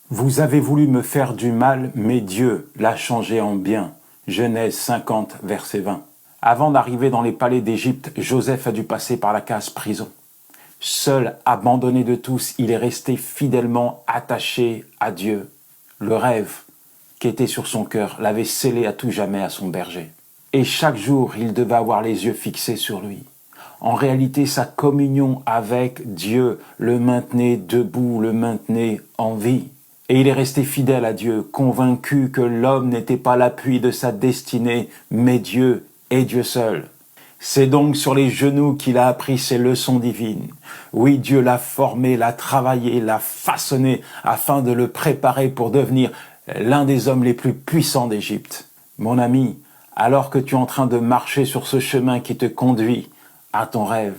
Vous avez voulu me faire du mal, mais Dieu l'a changé en bien. Genèse 50, verset 20. Avant d'arriver dans les palais d'Égypte, Joseph a dû passer par la case prison. Seul, abandonné de tous, il est resté fidèlement attaché à Dieu. Le rêve qui était sur son cœur l'avait scellé à tout jamais à son berger. Et chaque jour, il devait avoir les yeux fixés sur lui. En réalité, sa communion avec Dieu le maintenait debout, le maintenait en vie. Et il est resté fidèle à Dieu, convaincu que l'homme n'était pas l'appui de sa destinée, mais Dieu et Dieu seul. C'est donc sur les genoux qu'il a appris ses leçons divines. Oui, Dieu l'a formé, l'a travaillé, l'a façonné afin de le préparer pour devenir l'un des hommes les plus puissants d'Égypte. Mon ami, alors que tu es en train de marcher sur ce chemin qui te conduit à ton rêve,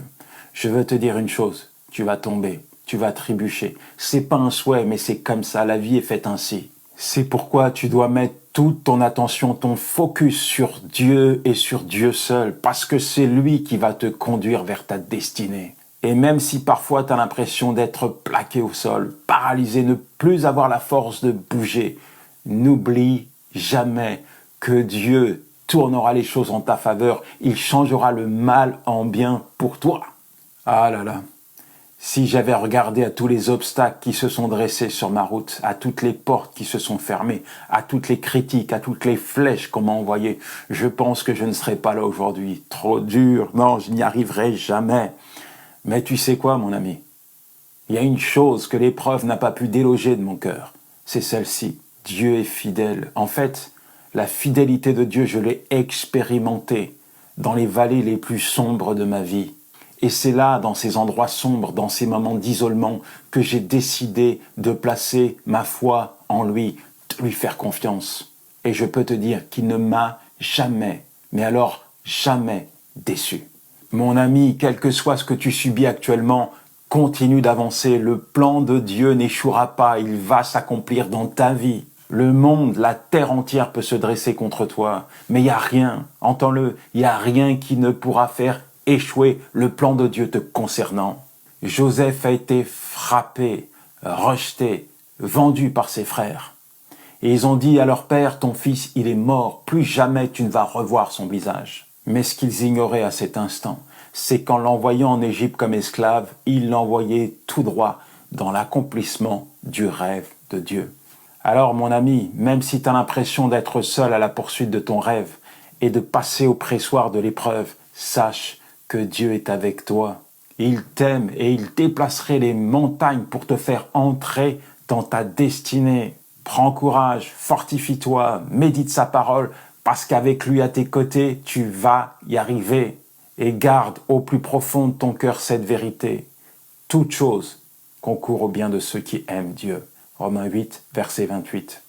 je veux te dire une chose, tu vas tomber, tu vas trébucher. C'est pas un souhait, mais c'est comme ça, la vie est faite ainsi. C'est pourquoi tu dois mettre toute ton attention, ton focus sur Dieu et sur Dieu seul, parce que c'est lui qui va te conduire vers ta destinée. Et même si parfois tu as l'impression d'être plaqué au sol, paralysé, ne plus avoir la force de bouger, n'oublie jamais que Dieu tournera les choses en ta faveur, il changera le mal en bien pour toi. Ah là là, si j'avais regardé à tous les obstacles qui se sont dressés sur ma route, à toutes les portes qui se sont fermées, à toutes les critiques, à toutes les flèches qu'on m'a envoyées, je pense que je ne serais pas là aujourd'hui. Trop dur, non, je n'y arriverai jamais. Mais tu sais quoi, mon ami? Il y a une chose que l'épreuve n'a pas pu déloger de mon cœur, c'est celle-ci. Dieu est fidèle. En fait, la fidélité de Dieu, je l'ai expérimentée dans les vallées les plus sombres de ma vie. Et c'est là, dans ces endroits sombres, dans ces moments d'isolement, que j'ai décidé de placer ma foi en lui, de lui faire confiance. Et je peux te dire qu'il ne m'a jamais, mais alors jamais déçu. Mon ami, quel que soit ce que tu subis actuellement, continue d'avancer. Le plan de Dieu n'échouera pas, il va s'accomplir dans ta vie. Le monde, la terre entière peut se dresser contre toi, mais il n'y a rien, entends-le, il n'y a rien qui ne pourra faire échouer le plan de Dieu te concernant. Joseph a été frappé, rejeté, vendu par ses frères. Et ils ont dit à leur père, ton fils, il est mort, plus jamais tu ne vas revoir son visage. Mais ce qu'ils ignoraient à cet instant, c'est qu'en l'envoyant en Égypte comme esclave, ils l'envoyaient tout droit dans l'accomplissement du rêve de Dieu. Alors mon ami, même si tu as l'impression d'être seul à la poursuite de ton rêve et de passer au pressoir de l'épreuve, sache que Dieu est avec toi. Il t'aime et il déplacerait les montagnes pour te faire entrer dans ta destinée. Prends courage, fortifie-toi, médite sa parole, parce qu'avec lui à tes côtés, tu vas y arriver. Et garde au plus profond de ton cœur cette vérité. Toute chose concourt au bien de ceux qui aiment Dieu. Romains 8, verset 28.